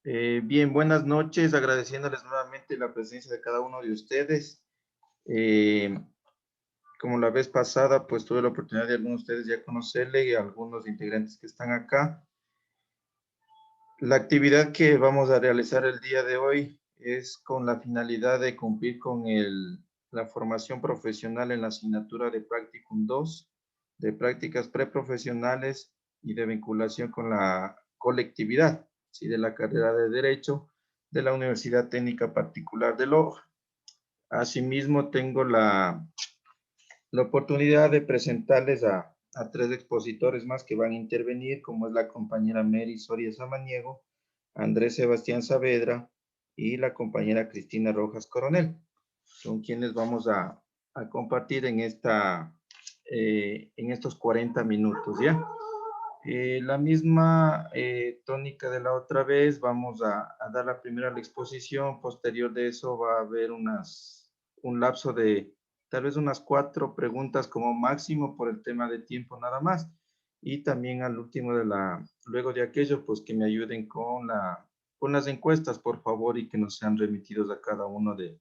Bien, buenas noches, agradeciéndoles nuevamente la presencia de cada uno de ustedes. Eh, Como la vez pasada, pues tuve la oportunidad de algunos de ustedes ya conocerle y a algunos integrantes que están acá. La actividad que vamos a realizar el día de hoy es con la finalidad de cumplir con la formación profesional en la asignatura de Practicum 2, de prácticas preprofesionales y de vinculación con la colectividad, ¿sí? De la carrera de Derecho de la Universidad Técnica Particular de Loja. Asimismo, tengo la oportunidad de presentarles a tres expositores más que van a intervenir, como es la compañera Mary Soria Samaniego, Andrés Sebastián Saavedra y la compañera Cristina Rojas Coronel. Son quienes vamos a compartir en estos 40 minutos, ¿ya? La misma tónica de la otra vez, vamos a dar la primera la exposición, posterior de eso va a haber un lapso de tal vez unas 4 preguntas como máximo por el tema de tiempo nada más, y también al último luego de aquello, pues que me ayuden con las encuestas, por favor, y que nos sean remitidos a cada uno de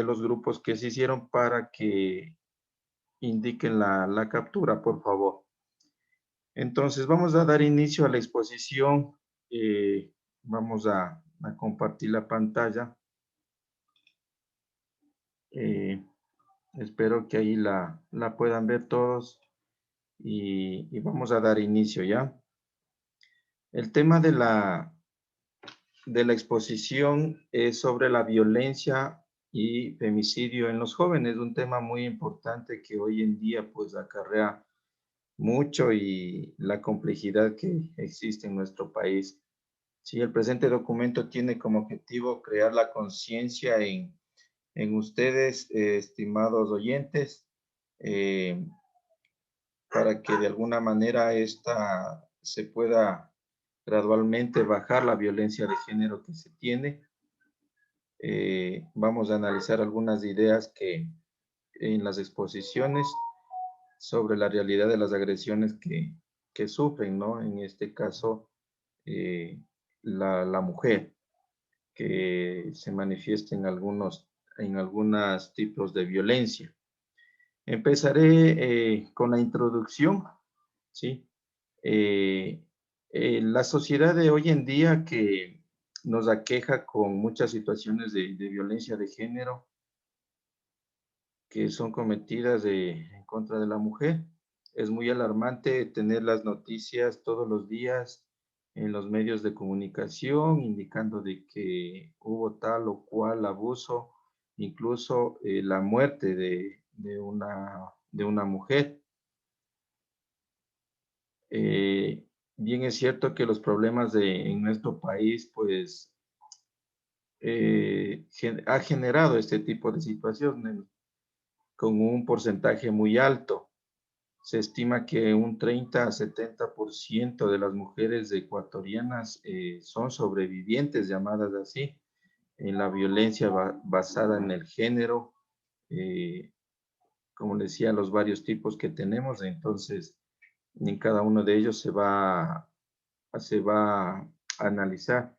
los grupos que se hicieron para que indiquen la captura, por favor. Entonces, vamos a dar inicio a la exposición. Vamos a compartir la pantalla. Eh, Espero que ahí la puedan ver todos y vamos a dar inicio ya. El tema de la exposición es sobre la violencia y femicidio en los jóvenes, un tema muy importante que hoy en día pues acarrea mucho y la complejidad que existe en nuestro país. Sí, el presente documento tiene como objetivo crear la conciencia en ustedes, estimados oyentes, eh, para que de alguna manera esta se pueda gradualmente bajar la violencia de género que se tiene. Vamos a analizar algunas ideas que en las exposiciones sobre la realidad de las agresiones que sufren, ¿no? En este caso, eh, la mujer, que se manifiesta en algunos tipos de violencia. Empezaré con la introducción, ¿sí? Eh, la sociedad de hoy en día que nos aqueja con muchas situaciones de violencia de género que son cometidas en contra de la mujer. Es muy alarmante tener las noticias todos los días en los medios de comunicación indicando de que hubo tal o cual abuso, incluso la muerte de una mujer. Eh, Bien es cierto que los problemas en nuestro país, pues, ha generado este tipo de situaciones con un porcentaje muy alto. Se estima que un 30 a 70% de las mujeres ecuatorianas son sobrevivientes, llamadas así, en la violencia basada en el género, eh, como les decía, los varios tipos que tenemos. Entonces, en cada uno de ellos se va a analizar.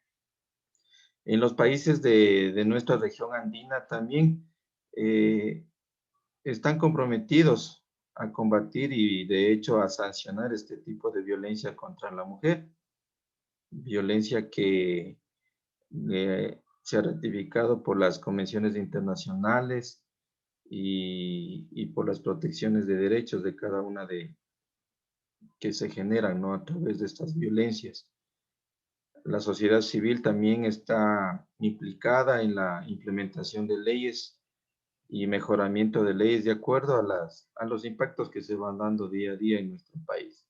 En los países de nuestra región andina también eh, están comprometidos a combatir y de hecho a sancionar este tipo de violencia contra la mujer, violencia que se ha ratificado por las convenciones internacionales y por las protecciones de derechos de cada una que se generan, ¿no? A través de estas violencias. La sociedad civil también está implicada en la implementación de leyes y mejoramiento de leyes de acuerdo a los impactos que se van dando día a día en nuestro país.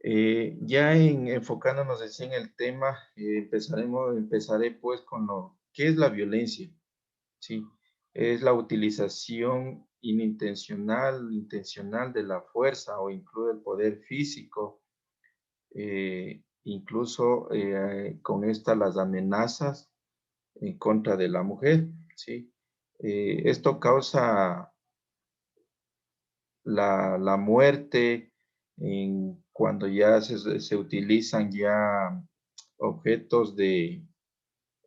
Ya enfocándonos así en el tema, empezaré pues con ¿qué es la violencia? Sí, es la utilización intencional de la fuerza o incluye el poder físico, incluso con las amenazas en contra de la mujer, ¿sí? Esto causa la muerte, cuando ya se utilizan ya objetos de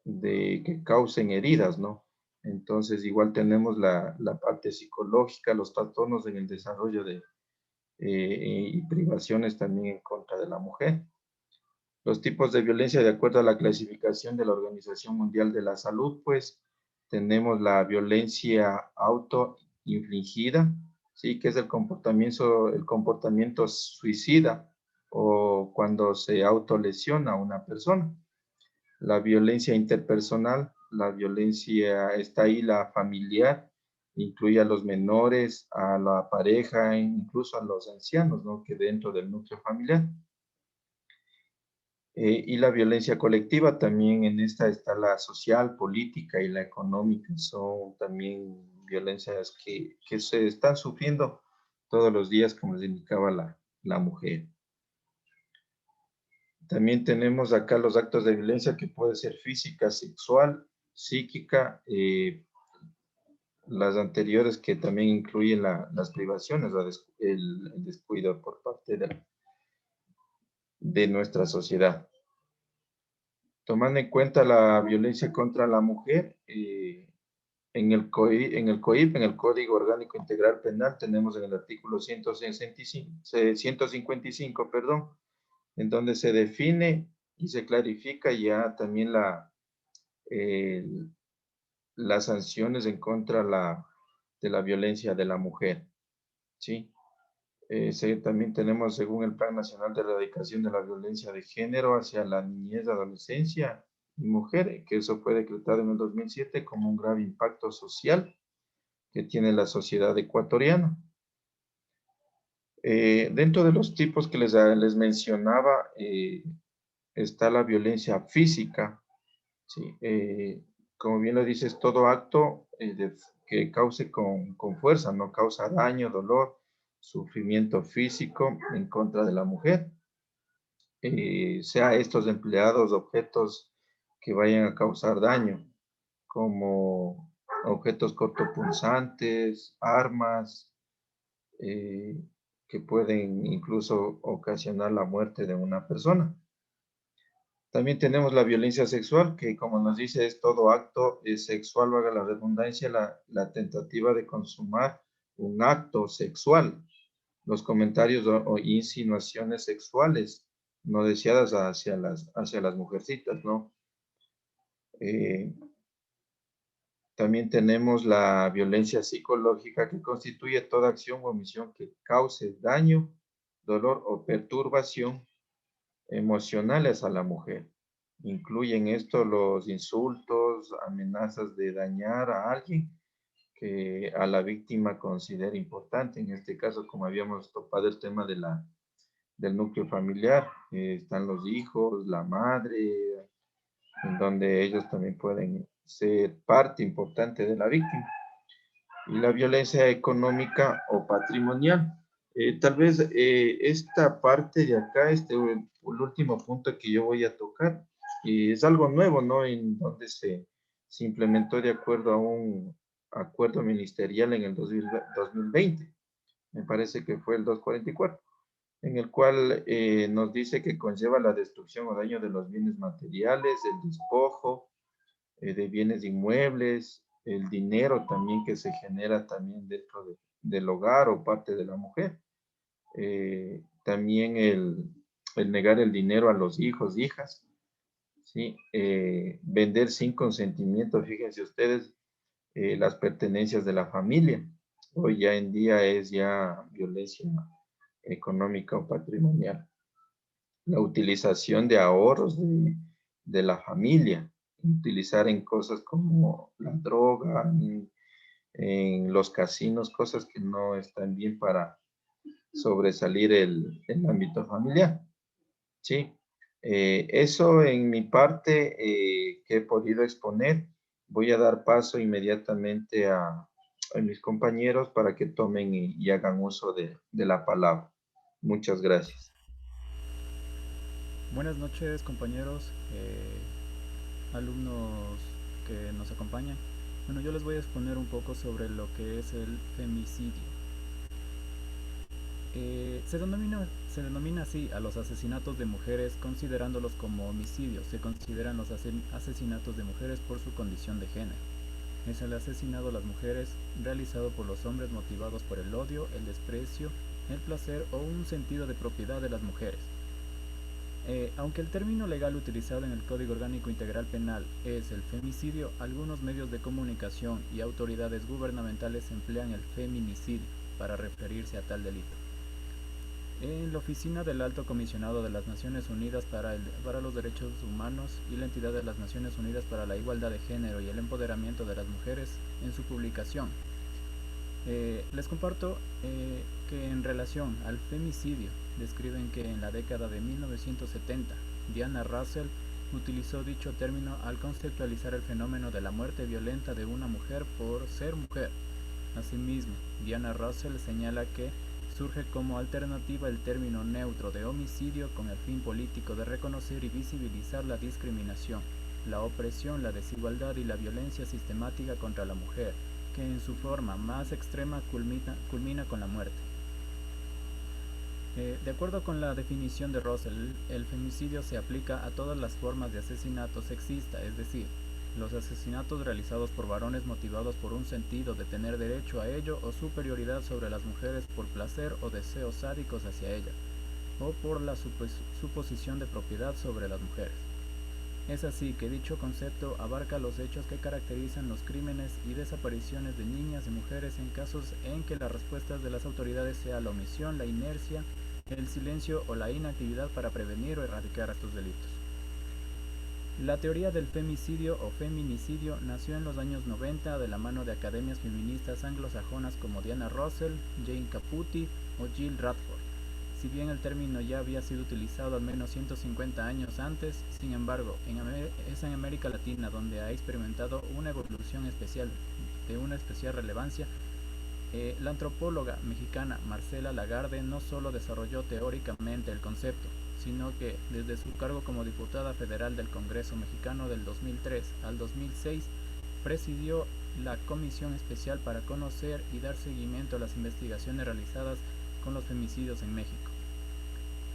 que causen heridas, ¿no? Entonces, igual tenemos la parte psicológica, los trastornos en el desarrollo y privaciones también en contra de la mujer. Los tipos de violencia, de acuerdo a la clasificación de la Organización Mundial de la Salud, pues tenemos la violencia autoinfligida, ¿sí? Que es el comportamiento suicida o cuando se autolesiona a una persona. La violencia interpersonal, la violencia está ahí, la familiar, incluye a los menores, a la pareja, incluso a los ancianos, ¿no? Que dentro del núcleo familiar. Y la violencia colectiva, también en esta está la social, política y la económica. Son también violencias que se están sufriendo todos los días, como les indicaba la mujer. También tenemos acá los actos de violencia que puede ser física, sexual, psíquica, las anteriores que también incluyen las privaciones, el descuido por parte de nuestra sociedad. Tomando en cuenta la violencia contra la mujer, en el Código Orgánico Integral Penal, tenemos en el artículo 155, perdón, en donde se define y se clarifica ya también eh, las sanciones en contra de la violencia de la mujer, ¿sí? También tenemos, según el Plan Nacional de Erradicación de la Violencia de Género hacia la niñez, adolescencia y mujer, que eso fue decretado en el 2007 como un grave impacto social que tiene la sociedad ecuatoriana. Dentro de los tipos que les mencionaba, está la violencia física, ¿sí? Como bien lo dices, todo acto que cause con fuerza, no causa daño, dolor, sufrimiento físico en contra de la mujer, sea estos empleados objetos que vayan a causar daño, como objetos cortopunzantes, armas, eh, que pueden incluso ocasionar la muerte de una persona. También tenemos la violencia sexual, que como nos dice es todo acto sexual, valga la redundancia, la tentativa de consumar un acto sexual, los comentarios o insinuaciones sexuales no deseadas hacia las mujercitas, ¿no? Eh, También tenemos la violencia psicológica, que constituye toda acción o omisión que cause daño, dolor o perturbación emocionales a la mujer. Incluyen esto los insultos, amenazas de dañar a alguien que a la víctima considera importante. En este caso, como habíamos topado el tema del núcleo familiar, están los hijos, la madre, en donde ellos también pueden ser parte importante de la víctima. Y la violencia económica o patrimonial. Tal vez esta parte de acá, el último punto que yo voy a tocar, es algo nuevo, ¿no? En donde se implementó de acuerdo a un acuerdo ministerial en el 2020, me parece que fue el 244, en el cual nos dice que conlleva la destrucción o daño de los bienes materiales, el despojo de bienes inmuebles, el dinero también que se genera también dentro del hogar o parte de la mujer. También el negar el dinero a los hijos, hijas, ¿sí? Vender sin consentimiento, fíjense ustedes, las pertenencias de la familia. Hoy ya en día es ya violencia económica o patrimonial. La utilización de ahorros de la familia, utilizar en cosas como la droga, en los casinos, cosas que no están bien para sobresalir el ámbito familiar. Sí, eso en mi parte que he podido exponer, voy a dar paso inmediatamente a mis compañeros para que tomen y hagan uso de la palabra. Muchas gracias. Buenas noches compañeros, alumnos que nos acompañan. Bueno, yo les voy a exponer un poco sobre lo que es el femicidio. Se denomina así a los asesinatos de mujeres considerándolos como homicidios. Se consideran los asesinatos de mujeres por su condición de género. Es el asesinado a las mujeres realizado por los hombres motivados por el odio, el desprecio, el placer o un sentido de propiedad de las mujeres. Aunque el término legal utilizado en el Código Orgánico Integral Penal es el femicidio, algunos medios de comunicación y autoridades gubernamentales emplean el feminicidio para referirse a tal delito. En la Oficina del Alto Comisionado de las Naciones Unidas para los Derechos Humanos y la Entidad de las Naciones Unidas para la Igualdad de Género y el Empoderamiento de las Mujeres, en su publicación, les comparto que en relación al femicidio, describen que en la década de 1970, Diana Russell utilizó dicho término al conceptualizar el fenómeno de la muerte violenta de una mujer por ser mujer. Asimismo, Diana Russell señala que surge como alternativa el término neutro de homicidio con el fin político de reconocer y visibilizar la discriminación, la opresión, la desigualdad y la violencia sistemática contra la mujer, que en su forma más extrema culmina con la muerte. De acuerdo con la definición de Russell, el femicidio se aplica a todas las formas de asesinato sexista, es decir, los asesinatos realizados por varones motivados por un sentido de tener derecho a ello o superioridad sobre las mujeres por placer o deseos sádicos hacia ellas, o por la suposición de propiedad sobre las mujeres. Es así que dicho concepto abarca los hechos que caracterizan los crímenes y desapariciones de niñas y mujeres en casos en que las respuestas de las autoridades sea la omisión, la inercia, el silencio o la inactividad para prevenir o erradicar estos delitos. La teoría del femicidio o feminicidio nació en los años 90 de la mano de academias feministas anglosajonas como Diana Russell, Jane Caputi o Jill Radford. Si bien el término ya había sido utilizado al menos 150 años antes, sin embargo, es en América Latina donde ha experimentado una evolución de una especial relevancia. La antropóloga mexicana Marcela Lagarde no solo desarrolló teóricamente el concepto, sino que desde su cargo como diputada federal del Congreso mexicano del 2003 al 2006 presidió la Comisión Especial para conocer y dar seguimiento a las investigaciones realizadas con los femicidios en México.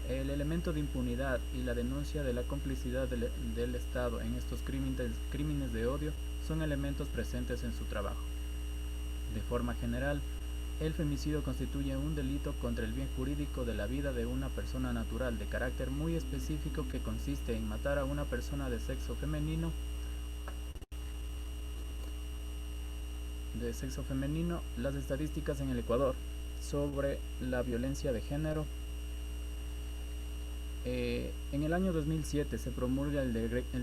El elemento de impunidad y la denuncia de la complicidad del Estado en estos crímenes de odio son elementos presentes en su trabajo. De forma general, el femicidio constituye un delito contra el bien jurídico de la vida de una persona natural de carácter muy específico que consiste en matar a una persona de sexo femenino. Las estadísticas en el Ecuador sobre la violencia de género. En el año 2007 se promulga el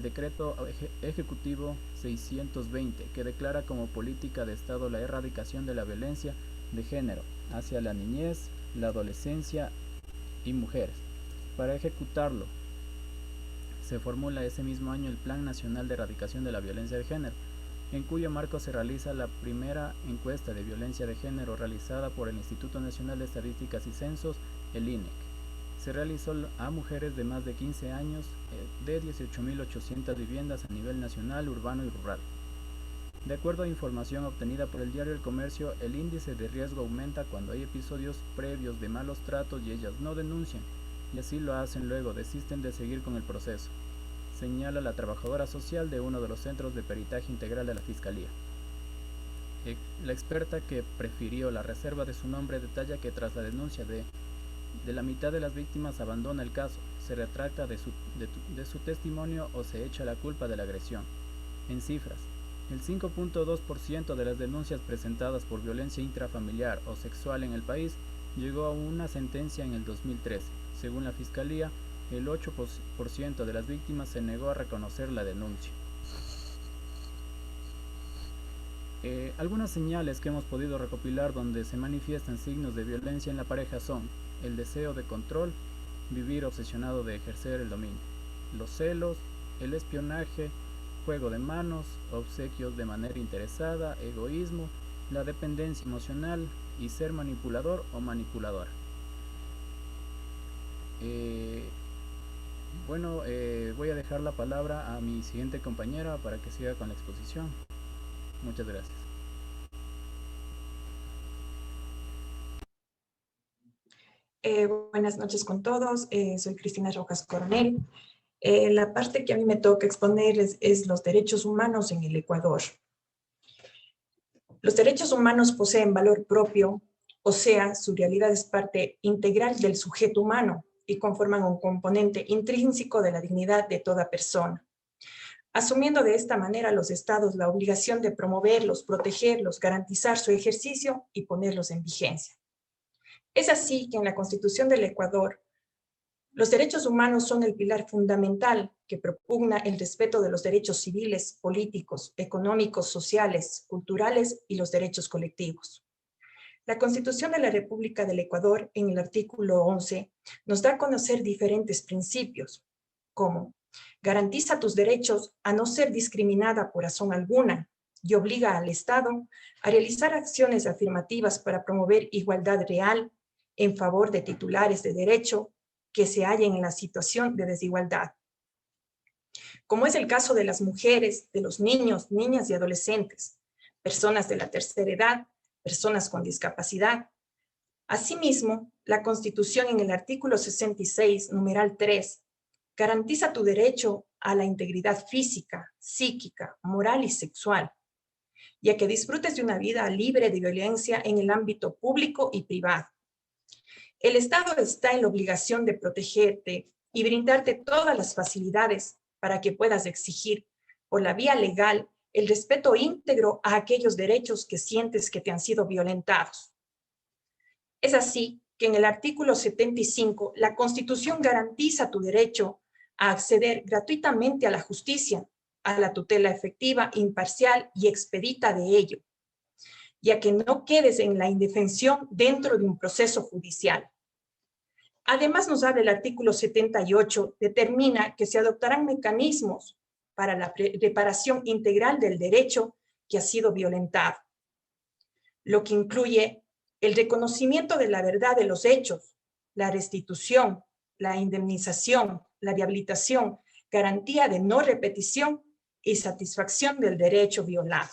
decreto ejecutivo 620 que declara como política de Estado la erradicación de la violencia de género hacia la niñez, la adolescencia y mujeres. Para ejecutarlo, se formula ese mismo año el Plan Nacional de Erradicación de la Violencia de Género, en cuyo marco se realiza la primera encuesta de violencia de género realizada por el Instituto Nacional de Estadísticas y Censos, el INEC. Se realizó a mujeres de más de 15 años de 18.800 viviendas a nivel nacional, urbano y rural. De acuerdo a información obtenida por el diario El Comercio, el índice de riesgo aumenta cuando hay episodios previos de malos tratos y ellas no denuncian, y así lo hacen luego, desisten de seguir con el proceso, señala la trabajadora social de uno de los centros de peritaje integral de la Fiscalía. La experta, que prefirió la reserva de su nombre, detalla que tras la denuncia de la mitad de las víctimas abandona el caso, se retracta de su testimonio o se echa la culpa de la agresión. En cifras, el 5.2% de las denuncias presentadas por violencia intrafamiliar o sexual en el país llegó a una sentencia en el 2013. Según la Fiscalía, el 8% de las víctimas se negó a reconocer la denuncia. Algunas señales que hemos podido recopilar donde se manifiestan signos de violencia en la pareja son el deseo de control, vivir obsesionado de ejercer el dominio, los celos, el espionaje, juego de manos, obsequios de manera interesada, egoísmo, la dependencia emocional y ser manipulador o manipuladora. Voy a dejar la palabra a mi siguiente compañera para que siga con la exposición. Muchas gracias. Buenas noches con todos. Soy Cristina Rojas Coronel. La parte que a mí me toca exponer es los derechos humanos en el Ecuador. Los derechos humanos poseen valor propio, o sea, su realidad es parte integral del sujeto humano y conforman un componente intrínseco de la dignidad de toda persona. Asumiendo de esta manera los estados la obligación de promoverlos, protegerlos, garantizar su ejercicio y ponerlos en vigencia. Es así que en la Constitución del Ecuador, los derechos humanos son el pilar fundamental que propugna el respeto de los derechos civiles, políticos, económicos, sociales, culturales y los derechos colectivos. La Constitución de la República del Ecuador, en el artículo 11, nos da a conocer diferentes principios, como garantiza tus derechos a no ser discriminada por razón alguna y obliga al Estado a realizar acciones afirmativas para promover igualdad real en favor de titulares de derecho que se hallen en la situación de desigualdad, como es el caso de las mujeres, de los niños, niñas y adolescentes, personas de la tercera edad, personas con discapacidad. Asimismo, la Constitución en el artículo 66, numeral 3, garantiza tu derecho a la integridad física, psíquica, moral y sexual, y a que disfrutes de una vida libre de violencia en el ámbito público y privado. El Estado está en la obligación de protegerte y brindarte todas las facilidades para que puedas exigir por la vía legal el respeto íntegro a aquellos derechos que sientes que te han sido violentados. Es así que en el artículo 75 la Constitución garantiza tu derecho a acceder gratuitamente a la justicia, a la tutela efectiva, imparcial y expedita de ello, y a que no quedes en la indefensión dentro de un proceso judicial. Además, nos habla el artículo 78, determina que se adoptarán mecanismos para la reparación integral del derecho que ha sido violentado, lo que incluye el reconocimiento de la verdad de los hechos, la restitución, la indemnización, la rehabilitación, garantía de no repetición y satisfacción del derecho violado.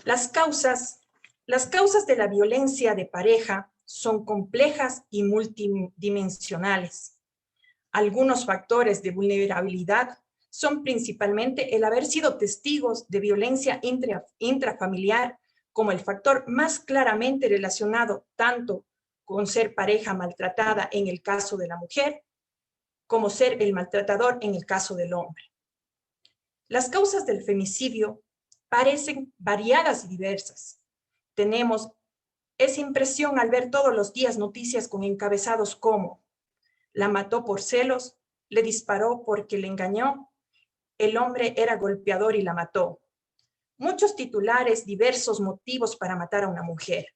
Las causas de la violencia de pareja son complejas y multidimensionales. Algunos factores de vulnerabilidad son principalmente el haber sido testigos de violencia intrafamiliar como el factor más claramente relacionado tanto con ser pareja maltratada en el caso de la mujer, como ser el maltratador en el caso del hombre. Las causas del femicidio parecen variadas y diversas. Tenemos esa impresión al ver todos los días noticias con encabezados como la mató por celos, le disparó porque le engañó, el hombre era golpeador y la mató. Muchos titulares, diversos motivos para matar a una mujer.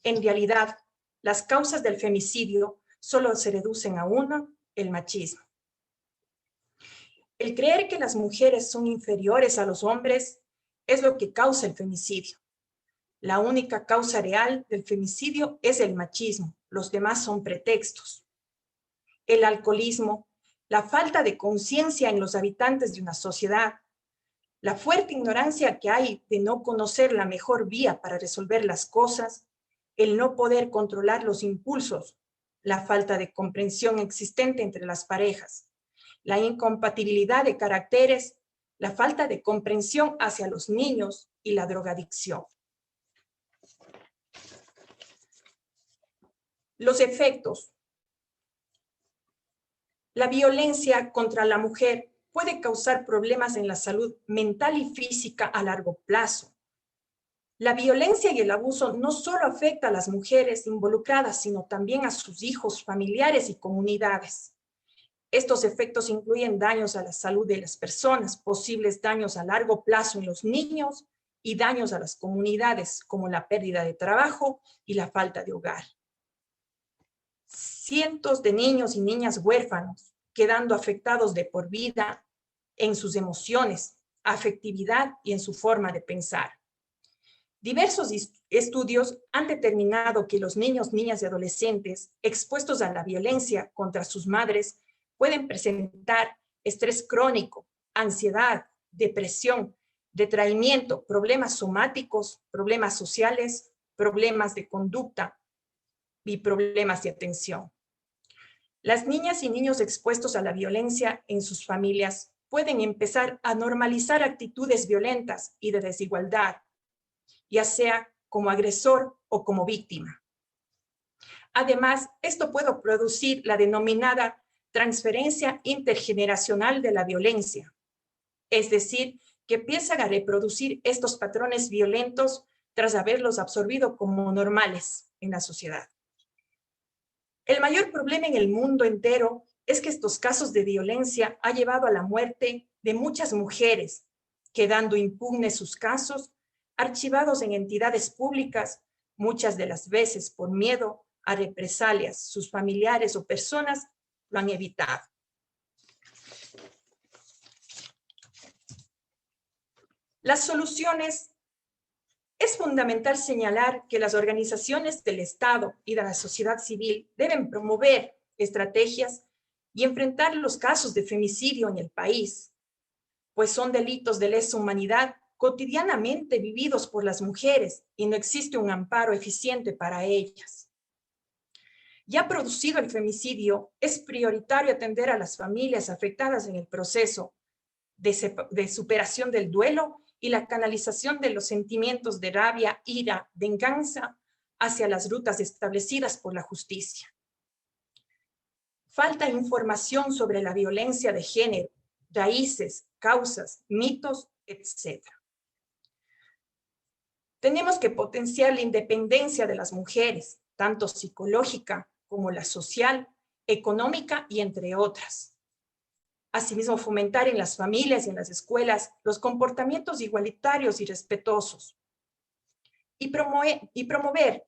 En realidad, las causas del femicidio solo se reducen a uno, el machismo. El creer que las mujeres son inferiores a los hombres es lo que causa el femicidio. La única causa real del femicidio es el machismo, los demás son pretextos. El alcoholismo, la falta de conciencia en los habitantes de una sociedad, la fuerte ignorancia que hay de no conocer la mejor vía para resolver las cosas, el no poder controlar los impulsos, la falta de comprensión existente entre las parejas, la incompatibilidad de caracteres, la falta de comprensión hacia los niños y la drogadicción. Los efectos. La violencia contra la mujer puede causar problemas en la salud mental y física a largo plazo. La violencia y el abuso no solo afecta a las mujeres involucradas, sino también a sus hijos, familiares y comunidades. Estos efectos incluyen daños a la salud de las personas, posibles daños a largo plazo en los niños y daños a las comunidades, como la pérdida de trabajo y la falta de hogar. Cientos de niños y niñas huérfanos quedando afectados de por vida en sus emociones, afectividad y en su forma de pensar. Diversos estudios han determinado que los niños, niñas y adolescentes expuestos a la violencia contra sus madres pueden presentar estrés crónico, ansiedad, depresión, retraimiento, problemas somáticos, problemas sociales, problemas de conducta y problemas de atención. Las niñas y niños expuestos a la violencia en sus familias pueden empezar a normalizar actitudes violentas y de desigualdad, ya sea como agresor o como víctima. Además, esto puede producir la denominada transferencia intergeneracional de la violencia, es decir, que empiezan a reproducir estos patrones violentos tras haberlos absorbido como normales en la sociedad. El mayor problema en el mundo entero es que estos casos de violencia han llevado a la muerte de muchas mujeres, quedando impugnes sus casos, archivados en entidades públicas, muchas de las veces por miedo a represalias. Sus familiares o personas lo han evitado. Las soluciones. Es fundamental señalar que las organizaciones del Estado y de la sociedad civil deben promover estrategias y enfrentar los casos de femicidio en el país, pues son delitos de lesa humanidad cotidianamente vividos por las mujeres y no existe un amparo eficiente para ellas. Ya producido el femicidio, es prioritario atender a las familias afectadas en el proceso de superación del duelo y la canalización de los sentimientos de rabia, ira, venganza hacia las rutas establecidas por la justicia. Falta información sobre la violencia de género, raíces, causas, mitos, etc. Tenemos que potenciar la independencia de las mujeres, tanto psicológica como la social, económica y entre otras. Asimismo, fomentar en las familias y en las escuelas los comportamientos igualitarios y respetuosos. Y promover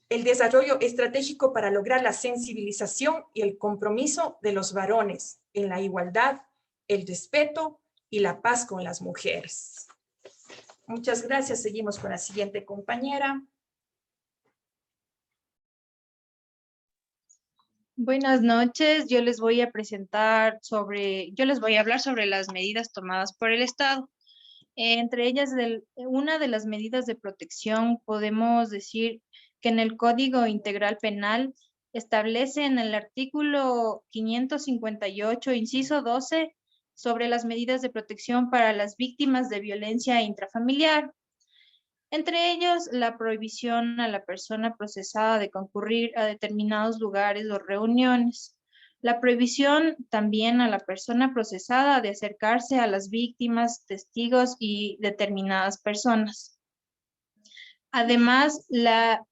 el desarrollo estratégico para lograr la sensibilización y el compromiso de los varones en la igualdad, el respeto y la paz con las mujeres. Muchas gracias. Seguimos con la siguiente compañera. Buenas noches, yo les voy a hablar sobre las medidas tomadas por el Estado. Entre ellas, una de las medidas de protección, podemos decir que en el Código Integral Penal establece en el artículo 558, inciso 12, sobre las medidas de protección para las víctimas de violencia intrafamiliar. Entre ellos, la prohibición a la persona procesada de concurrir a determinados lugares o reuniones. La prohibición también a la persona procesada de acercarse a las víctimas, testigos y determinadas personas. Además, la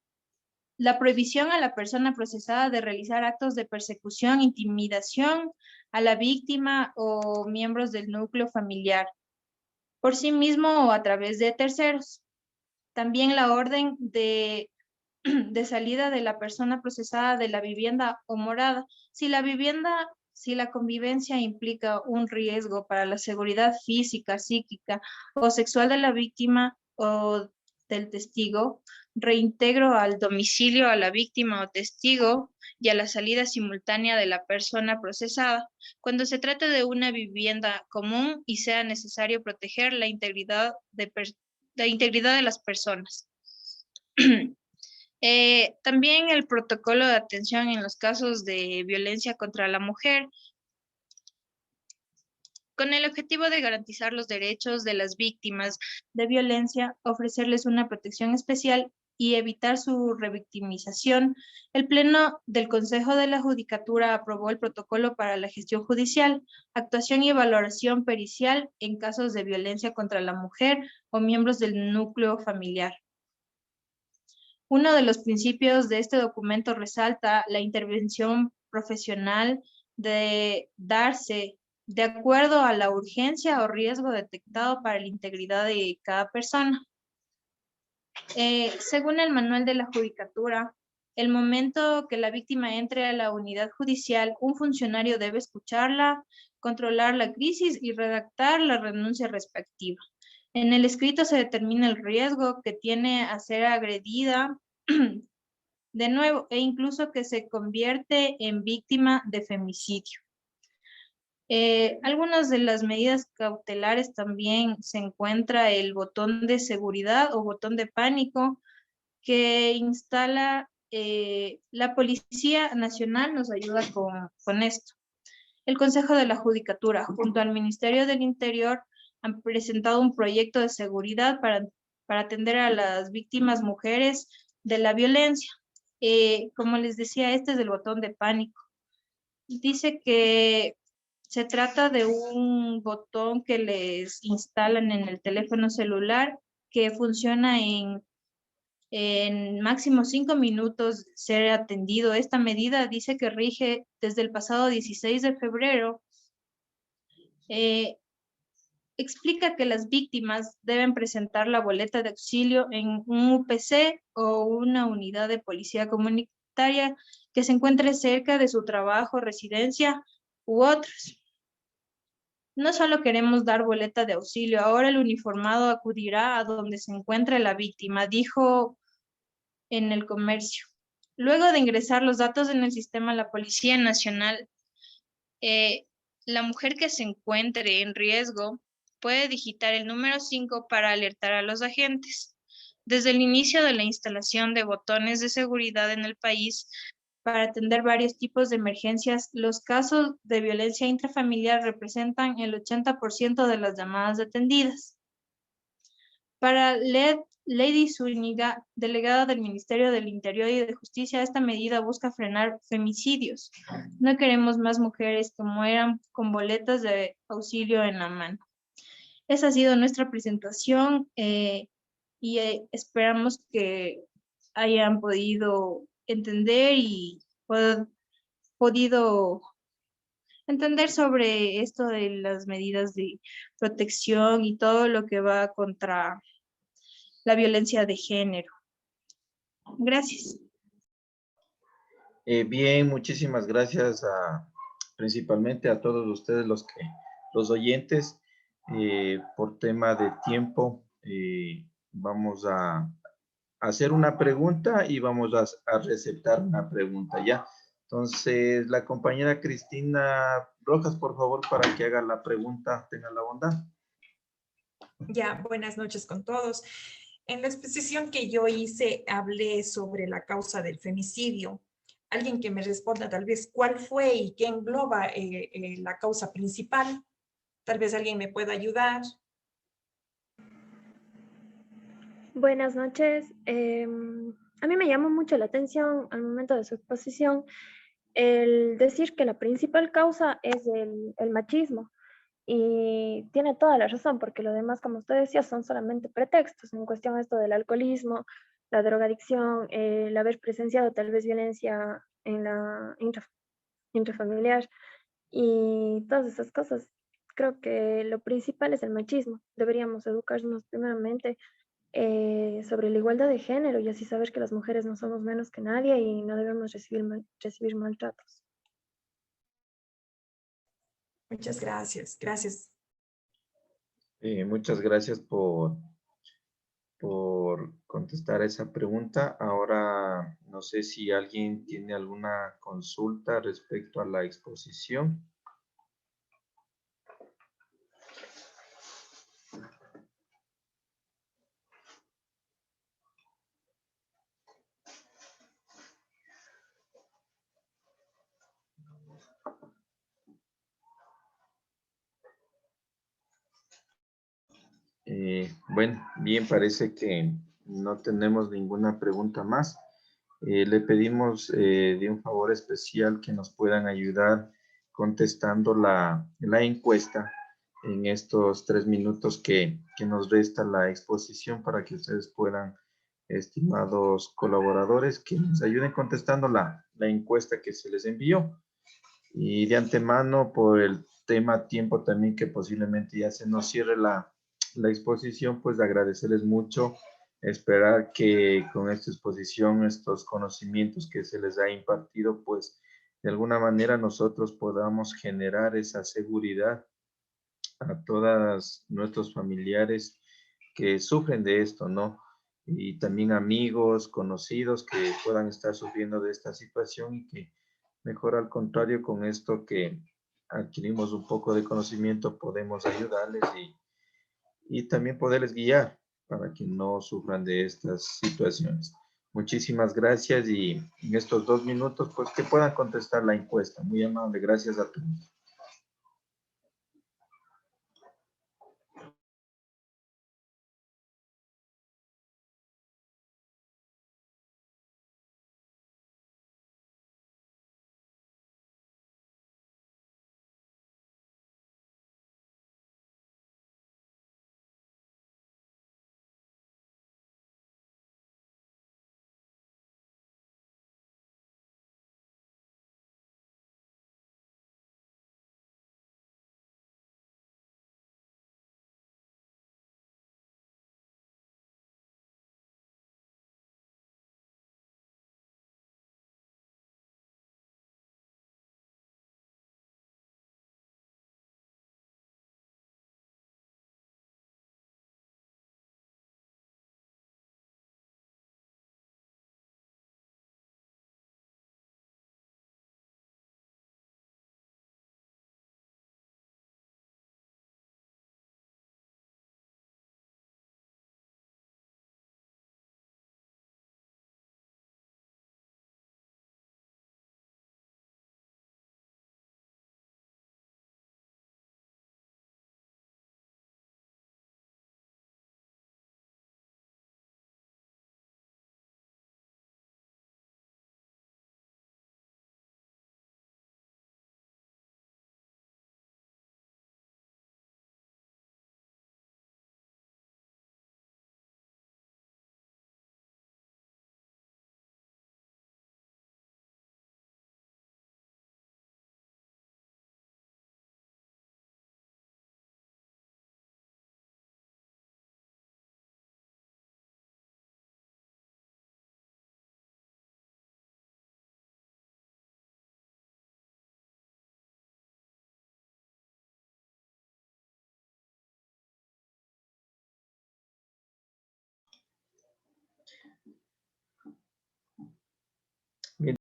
prohibición a la persona procesada de realizar actos de persecución, intimidación a la víctima o miembros del núcleo familiar, por sí mismo o a través de terceros. También la orden de salida de la persona procesada de la vivienda o morada. Si la convivencia implica un riesgo para la seguridad física, psíquica o sexual de la víctima o del testigo, reintegro al domicilio a la víctima o testigo y a la salida simultánea de la persona procesada, cuando se trate de una vivienda común y sea necesario proteger la integridad de las personas. También el protocolo de atención en los casos de violencia contra la mujer, con el objetivo de garantizar los derechos de las víctimas de violencia, ofrecerles una protección especial y evitar su revictimización. El Pleno del Consejo de la Judicatura aprobó el protocolo para la gestión judicial, actuación y valoración pericial en casos de violencia contra la mujer o miembros del núcleo familiar. Uno de los principios de este documento resalta la intervención profesional de darse de acuerdo a la urgencia o riesgo detectado para la integridad de cada persona. Según el manual de la judicatura, el momento que la víctima entre a la unidad judicial, un funcionario debe escucharla, controlar la crisis y redactar la renuncia respectiva. En el escrito se determina el riesgo que tiene a ser agredida de nuevo e incluso que se convierte en víctima de femicidio. Algunas de las medidas cautelares también se encuentra el botón de seguridad o botón de pánico que instala la Policía Nacional, nos ayuda con esto. El Consejo de la Judicatura, junto al Ministerio del Interior, han presentado un proyecto de seguridad para atender a las víctimas mujeres de la violencia. Como les decía, este es el botón de pánico. Dice que se trata de un botón que les instalan en el teléfono celular que funciona en máximo 5 minutos ser atendido. Esta medida dice que rige desde el pasado 16 de febrero. Explica que las víctimas deben presentar la boleta de auxilio en un UPC o una unidad de policía comunitaria que se encuentre cerca de su trabajo, residencia u otros. No solo queremos dar boleta de auxilio, ahora el uniformado acudirá a donde se encuentre la víctima, dijo en El Comercio. Luego de ingresar los datos en el sistema, la Policía Nacional, la mujer que se encuentre en riesgo puede digitar el número 5 para alertar a los agentes. Desde el inicio de la instalación de botones de seguridad en el país para atender varios tipos de emergencias, los casos de violencia intrafamiliar representan el 80% de las llamadas atendidas. Para Lady Zúñiga, delegada del Ministerio del Interior y de Justicia, esta medida busca frenar femicidios. No queremos más mujeres que mueran con boletas de auxilio en la mano. Esa ha sido nuestra presentación y esperamos que hayan podido entender y podido entender sobre esto de las medidas de protección y todo lo que va contra la violencia de género. Gracias. Bien, muchísimas gracias principalmente a todos ustedes los oyentes. Por tema de tiempo, vamos a hacer una pregunta y vamos a receptar una pregunta ya. Entonces, la compañera Cristina Rojas, por favor, para que haga la pregunta, tenga la bondad. Ya, buenas noches con todos. En la exposición que yo hice, hablé sobre la causa del femicidio. Alguien que me responda tal vez cuál fue y qué engloba la causa principal. Tal vez alguien me pueda ayudar. Buenas noches. A mí me llamó mucho la atención al momento de su exposición el decir que la principal causa es el machismo. Y tiene toda la razón, porque lo demás, como usted decía, son solamente pretextos. En cuestión esto del alcoholismo, la drogadicción, el haber presenciado tal vez violencia en la intrafamiliar y todas esas cosas. Creo que lo principal es el machismo. Deberíamos educarnos primeramente sobre la igualdad de género y así saber que las mujeres no somos menos que nadie y no debemos recibir maltratos. Muchas gracias. Gracias. Muchas gracias por contestar esa pregunta. Ahora, no sé si alguien tiene alguna consulta respecto a la exposición. Bueno, bien, parece que no tenemos ninguna pregunta más. Le pedimos de un favor especial que nos puedan ayudar contestando la encuesta en estos 3 minutos que nos resta la exposición para que ustedes puedan, estimados colaboradores, que nos ayuden contestando la encuesta que se les envió. Y de antemano, por el tema tiempo también que posiblemente ya se nos cierre la exposición, pues agradecerles mucho, esperar que con esta exposición, estos conocimientos que se les ha impartido, pues de alguna manera nosotros podamos generar esa seguridad a todos nuestros familiares que sufren de esto, ¿no? Y también amigos, conocidos que puedan estar sufriendo de esta situación y que mejor al contrario con esto que adquirimos un poco de conocimiento, podemos ayudarles y también poderles guiar para que no sufran de estas situaciones. Muchísimas gracias y en estos 2 minutos, pues que puedan contestar la encuesta. Muy amable, gracias a todos.